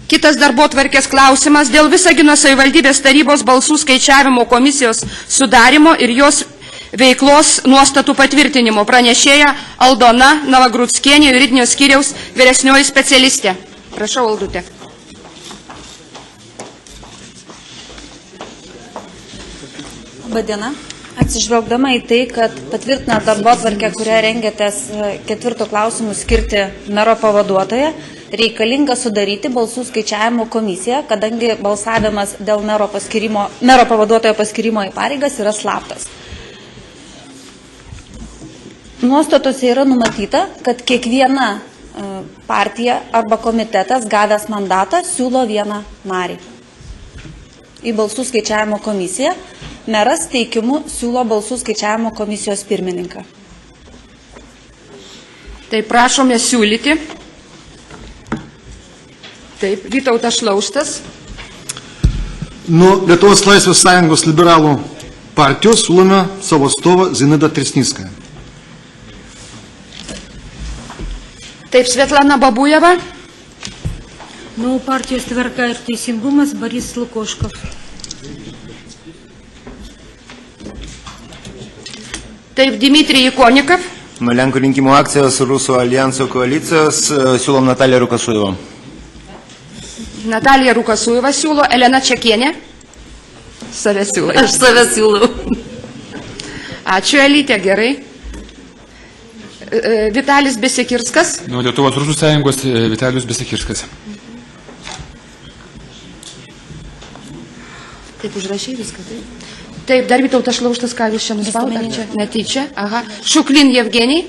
Kitas darbotvarkės klausimas dėl Visagino savivaldybės tarybos balsų skaičiavimo komisijos sudarimo ir jos veiklos nuostatų patvirtinimo. Pranešėja Aldona Navagrutskienė, juridinio skyriaus vyresnioji specialistė. Prašau, Aldute. Labadiena. Atsižvelgdama į tai, kad patvirtina darbotvarkę, kurią rengėtės 4 klausimų skirti mero pavaduotoją, reikalinga sudaryti balsų skaičiavimo komisiją, kadangi balsavimas dėl mero pavaduotojo paskirimo į pareigas yra slaptas. Nuostatose yra numatyta, kad kiekviena partija arba komitetas gavęs mandatą siūlo vieną narį. Į balsų skaičiavimo komisiją meras teikimu siūlo balsų skaičiavimo komisijos pirmininką. Tai prašome siūlyti. Taip, Vytautas Šlaustas. Nuo Lietuvos Laisvės Sąjungos liberalų partijos siūlome savo atstovą Zinaida Tresnickaja. Taip, Svetlana Babujeva. Nuo partijos Tvarka ir teisingumas Boris Lukoškov. Taip, Dimitrij Ikonikov. Nuo Lenkų rinkimų akcijos Rusų alijanso koalicijos siūlom Nataliją Rukasujevą. Natalija Rukasujeva siūlo, Elena Čekienė. Save siūlai. Aš save siūlau. Ačiū, Elytė, gerai. Vitalis Besikirskas. Nuo Lietuvos Rusų sąjungos Vitalijus Besikirskas. Taip, užrašai viską, taip. Taip, dar Vytautas Šlaustas, ką jūs čia nuspaudėte? Netyčia. Aha. Šuklin Jevgenij.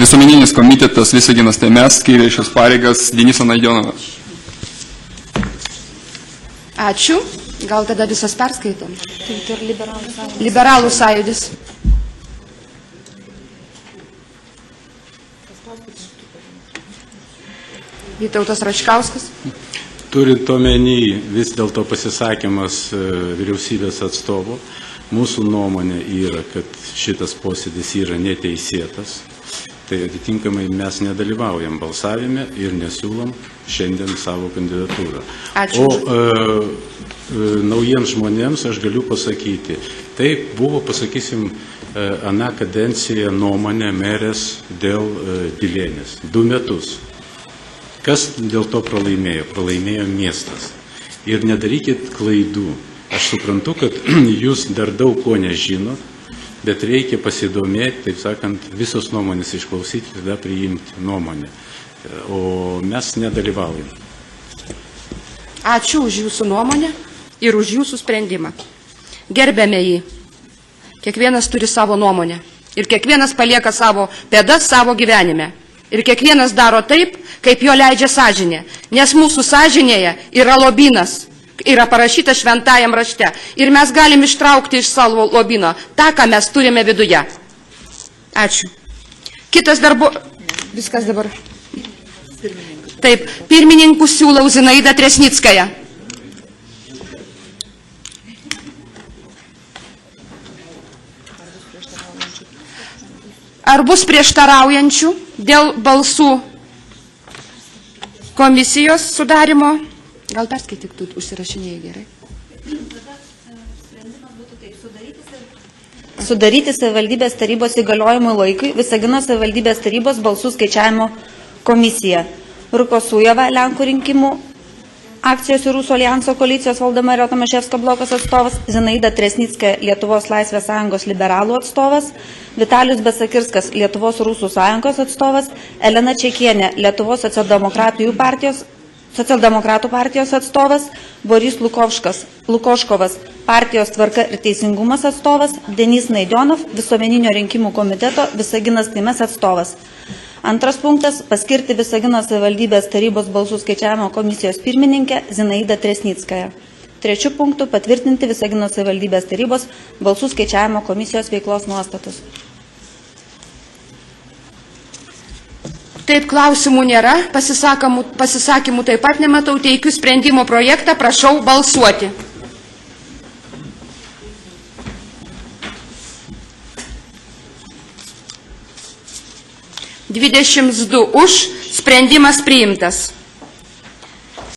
Visuomeninis komitetas Visaginas TMS skiria šios pareigas Denisą Naidionovą. Ačiū. Gal tada visas perskaitom? Taip, ir Liberalų sąjūdis. Vytautas Račkauskas. Turint omeny vis dėlto pasisakymas vyriausybės atstovų, mūsų nuomonė yra, kad šitas posėdis yra neteisėtas, tai atitinkamai mes nedalyvaujam balsavime ir nesiūlom šiandien savo kandidatūrą. Ačiū. O naujiems žmonėms aš galiu pasakyti, taip buvo, pasakysim, ana kadencija nuomonė merės dėl Dilėnės. 2 metus. Kas dėl to pralaimėjo? Pralaimėjo miestas. Ir nedarykit klaidų. Aš suprantu, kad jūs dar daug ko nežino, bet reikia pasidomėti, taip sakant, visos nuomonės išklausyti ir tada priimti nuomonę. O mes nedalyvaujam. Ačiū už jūsų nuomonę ir už jūsų sprendimą. Gerbėme jį. Kiekvienas turi savo nuomonę. Ir kiekvienas palieka savo pėdas savo gyvenime. Ir kiekvienas daro taip, kaip jo leidžia sąžinė. Nes mūsų sąžinėje yra lobynas. Yra parašyta šventajam rašte. Ir mes galim ištraukti iš savo lobyno tą, ką mes turime viduje. Ačiū. Kitas darbo... Viskas dabar. Taip, pirmininkų siūlau Zinaidą Tresnickają. Ar bus prieštaraujančių dėl balsų komisijos sudarimo? Gal perskaityk, tu užsirašinėjai gerai. Sudaryti savivaldybės tarybos įgaliojimų laikui Visagino savivaldybės tarybos balsų skaičiavimo komisiją. Rukasujeva, Lenkų rinkimų akcijos ir Rusų alijanso koalicijos valdoma Tomaševskio blokas atstovas, Zinaida Tresnickaja, Lietuvos Laisvės Sąjungos liberalų atstovas, Vitalijus Besakirskas, Lietuvos Rusų sąjungos atstovas, Elena Čekienė, Lietuvos socialdemokratų partijos atstovas, Boris Lukoškovas, partijos Tvarka ir teisingumas atstovas, Denis Naidionov, visuomeninio rinkimų komiteto Visaginas TMS atstovas. Antras punktas – paskirti Visagino savivaldybės tarybos balsų skaičiavimo komisijos pirmininkę Zinaidą Tresnickają. Trečiu punktu – patvirtinti Visagino savivaldybės tarybos balsų skaičiavimo komisijos veiklos nuostatus. Taip, klausimų nėra, pasisakymų taip pat nematau, teikiu sprendimo projektą, prašau balsuoti. 22 už, sprendimas priimtas.